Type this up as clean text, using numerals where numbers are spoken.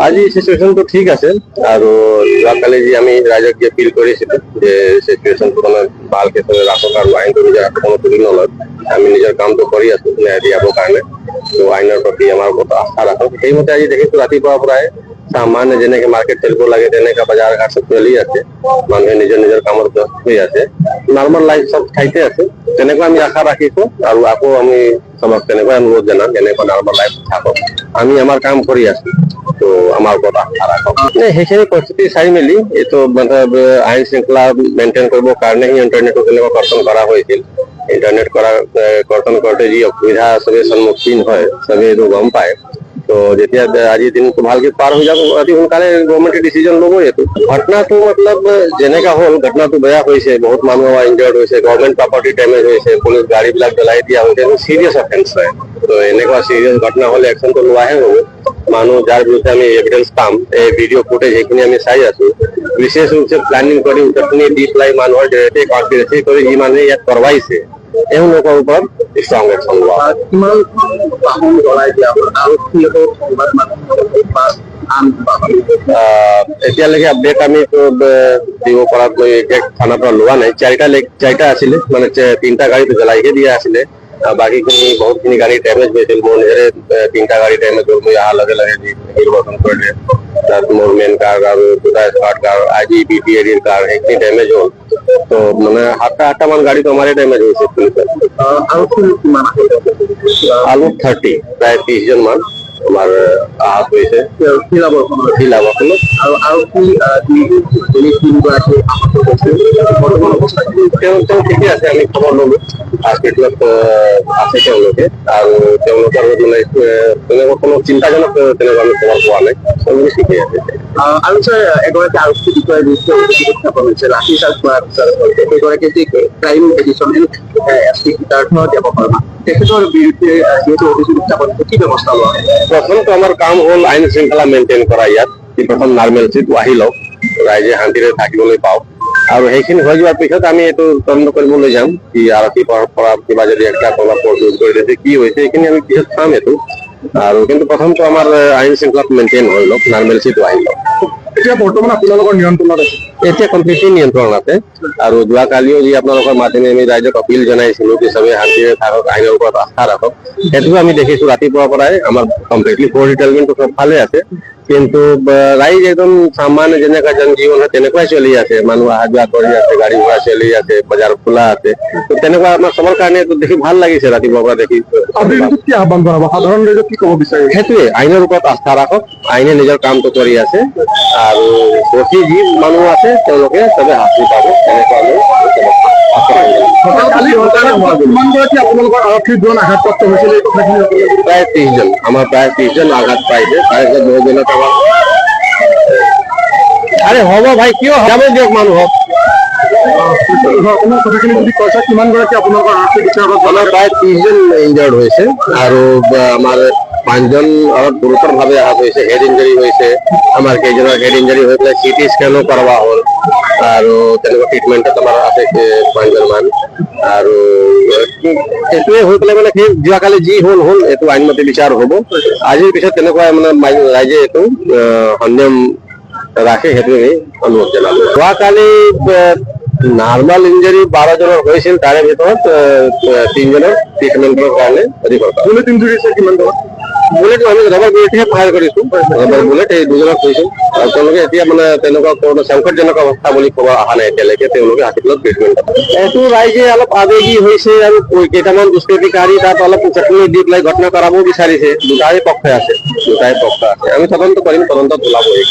আজি সিচুৱেশ্যনটো ঠিক আছে আৰু যোৱাকালি যি আমি ৰাইজক যে ফিল কৰিছিলোঁ যে সিচুৱেশ্যনটো মানে ভালকে ৰাখক আৰু আইনটো নিজৰ কোনো তুলি নলয়। আমি নিজৰ কামটো কৰি আছো ন্যায় দিয়াবৰ কাৰণে। তো আইনৰ প্ৰতি আমাৰ বহুত আস্থা ৰাখক। সেইমতে আজি দেখিছোঁ ৰাতিপুৱাৰ পৰাই সামান্য যেনেকে মাৰ্কেট চলিব লাগে তেনেকে বজাৰ ঘাট চব চলি আছে। মানুহে নিজৰ নিজৰ কামত ব্যস্ত হৈ আছে। নৰ্মেল লাইফ চব ঠাইতে আছে। তেনেকুৱা আমি আশা ৰাখিছো আৰু আকৌ আমি চবক তেনেকুৱা অনুৰোধ জনাম যেনেকুৱা নৰ্মেল লাইফ থাকক। আমি আমাৰ কাম কৰি আছো। তো আমাৰ ওপৰত আস্থা ৰাখক। সেইখিনি পৰিস্থিতি চাই মেলি এইটো মানে আইন শৃংখলা মেইনটেইন কৰিবৰ কাৰণে ইণ্টাৰনেটটো তেনেকুৱা কৰ্তন কৰা হৈছিল। ইন্টাৰনেট কৰ্তন কৰোঁতে যি অসুবিধা চবে সন্মুখীন হয় চবে এইটো গম পায়। তো যেতিয়া আজিৰ দিনটো ভালকে পাৰ হৈ যাব অতি সোনকালে গভৰ্ণমেণ্টে ডিচিজন ল'বই এইটো। ঘটনাটো মতলব যেনেকা হ'ল ঘটনাটো বেয়া হৈছে বহুত মানুহ ইনজিয়াৰ্ড হৈছে গভৰ্ণমেণ্ট প্ৰপাৰ্টি ডেমেজ হৈছে পুলিচ গাড়ী বিলাক জ্বলাই দিয়া হৈছে চিৰিয়াছ অফেন্স হয়। তো এনেকুৱা চিৰিয়াছ ঘটনা হ'লে একচনটো লোৱাহে হ'ব। মানুহ যাৰ বিৰুদ্ধে আমি এভিডেন্স পাম এই ভিডিঅ' ফুটেজ সেইখিনি আমি চাই আছো। বিশেষ ৰূপে প্লানিং কৰি উঠনি দি পেলাই মানুহৰ কনস্পিৰেচি কৰি যি মানুহে ইয়াত কৰবাইছে তেওঁলোকৰ ওপৰত ষ্ট্ৰং একচন লোৱা হয়। কিমান বাহন জ্বলাই দিয়া হ'ল আৰু কি সংবাদ মাধ্যম এতিয়ালৈকে আপডেট আমি দিব পৰাকৈ থানাৰ পৰা লোৱা নাই। চাৰিটা আছিলে মানে তিনিটা গাড়ীটো জ্বলাইহে দিয়া আছিলে। বাকীখিনি বহুতখিনি গাড়ী ডেমেজ হৈছিল। মোৰ নিজৰে তিনিটা গাড়ী ডেমেজ হ'ল। মই অহাৰ লগে লগে যি পৰিৱৰ্তন কৰিলে তাত মোৰ মেইন কাৰ আৰু দুটা স্মাৰ্ট কাৰ আজি BPADৰ কাৰ সেইখিনি ডেমেজ হ'ল। তো মানে 7টা মান গাড়ীটো আমাৰে ডেমেজ হৈছে পুলিচৰ। আৰু কিমান আলু 30 প্ৰায় 30 জন মান আমাৰ আহত হৈছে। তেওঁ ঠিকে আছে আমি খবৰ ললো হস্পিটেলত আছে তেওঁলোকে আৰু তেওঁলোকৰ মানে তেনেকুৱা কোনো চিন্তাজনক তেনেকুৱা আমি খবৰ পোৱা নাই তেওঁলোকে ঠিকে আছে। আৰু ছাৰ এগৰাকী আৰক্ষী বিষয়াৰ বিৰুদ্ধে অভিযোগ উত্থাপন হৈছে লাঠিচাৰ্জ কৰাৰ সেইগৰাকী যি crime additional SP Siddharth Devsharma তেখেতৰ বিৰুদ্ধে যিহেতু অভিযোগ উত্থাপন হৈছে কি ব্যৱস্থা লোৱা হয়? প্ৰথমটো আমাৰ কাম হ'ল আইন শৃংখলা মেইনটেইন কৰা ইয়াত প্ৰথম নৰ্মেলচিটো আহি লওক ৰাইজে শান্তিৰে থাকিবলৈ পাওক আৰু সেইখিনি হৈ যোৱাৰ পিছত আমি এইটো তদন্ত কৰিবলৈ যাম কি আৰক্ষী পৰা কিবা যদি একটা কলা কৰিলে কি হৈছে সেইখিনি আমি পিছত চাম এইটো আৰু কিন্তু প্ৰথমটো আমাৰ আইন শৃংখলা মেইনটেইন হৈ লওক নৰ্মেলচিটো আহি লওক। এতিয়া বৰ্তমান আপোনালোকৰ নিয়ন্ত্ৰণত আছে? এতিয়া কমপ্লিটলি নিয়ন্ত্ৰণ আছে আৰু যোৱাকালিও যি আপোনালোকৰ মাধ্যমে আমি ৰাইজক আপিল জনাইছিলো যে চবে শান্তিৰে থাকক আইনৰ ওপৰত আস্থা ৰাখক সেইটোও আমি দেখিছো ৰাতিপুৱাৰ পৰাই আমাৰ কমপ্লিটলি পৰিটেলমেণ্টটো চব ভালে আছে। কিন্তু ৰাইজ একদম সামান্য যেনেকা জনজীৱন হয় তেনেকুৱাই চলি আছে। মানুহ অহা যোৱা কৰি আছে গাড়ী ঘোঁৰা চলি আছে বজাৰ খোলা আছে। তো তেনেকুৱা আমাৰ চবৰ কাৰণে দেখি ভাল লাগিছে ৰাতিপুৱাৰ পৰা দেখি। কি আহ্বান জনাব সাধাৰণ ৰাইজক কি ক'ব বিচাৰে? সেইটোৱে আইনৰ ওপৰত আস্থা ৰাখক আইনে নিজৰ কামটো কৰি আছে আৰু দোষী যি মানুহ আছে তেওঁলোকে চবে শাস্তি পাব তেনেকুৱা আপোনালোকৰ আৰক্ষীৰ জন আঘাতপ্ৰাপ্ত হৈছিল প্ৰায় 30 জন আমাৰ প্ৰায় 30 জন আঘাত পাইছে তাৰে বহুজনক আমাৰ আরে হব ভাই কিয় যাবে দিয়ক মানুহক কথাখিনি যদি কৈছে কিমান গৰাকী আপোনালোকৰ আৰক্ষী বিষয়াসকল আমাৰ প্ৰায় 30 জন ইনজাৰ্ড হৈছে আৰু আমাৰ 5 জন অলপ গুৰুতৰ ভাৱে আহত হৈছে হেড ইঞ্জুৰি হৈছে আমাৰ কেইজনৰ হেড ইঞ্জুৰি হৈ পেলাই CT স্কেনো কৰোৱা হ'ল আৰু তেনেকুৱা ট্ৰিটমেণ্টত আমাৰ আছে 5 জন মান আৰু এইটোৱে হৈ পেলাই মানে সেই যোৱাকালি যি হ'ল এইটো আইনমতে বিচাৰ হ'ব। আজিৰ পিছত তেনেকুৱা মানে ৰাইজে এইটো সন্যম ৰাখে সেইটোৱে অনুৰোধ জনালো। যোৱাকালি নৰ্মেল ইঞ্জুৰি 12 জনৰ হৈছিল তাৰে ভিতৰত 3 জনৰ ট্ৰিটমেণ্টৰ কাৰণে বুলেট ইঞ্জুৰি আছে কিমান জনৰ? বুলেট আমি ৰবাৰ বুলেটহে ফায়াৰ কৰিছো ৰবাৰ বুলেট এই 2জনক কৈছো আৰু তেওঁলোকে এতিয়া মানে তেনেকুৱা কোনো সংকটজনক অৱস্থা বুলি ক'ব অহা নাই এতিয়ালৈকে তেওঁলোকে হস্পিটেলত ট্ৰিটমেণ্ট এইটো ৰাইজে অলপ আবেগী হৈছে আৰু কেইটামান দুষ্কৃতিকাৰী তাত অলপ উচটনি দি পেলাই ঘটনা কৰাবও বিচাৰিছে দুটাই পক্ষ আছে আমি তদন্ত কৰিম তদন্তত ওলাবই।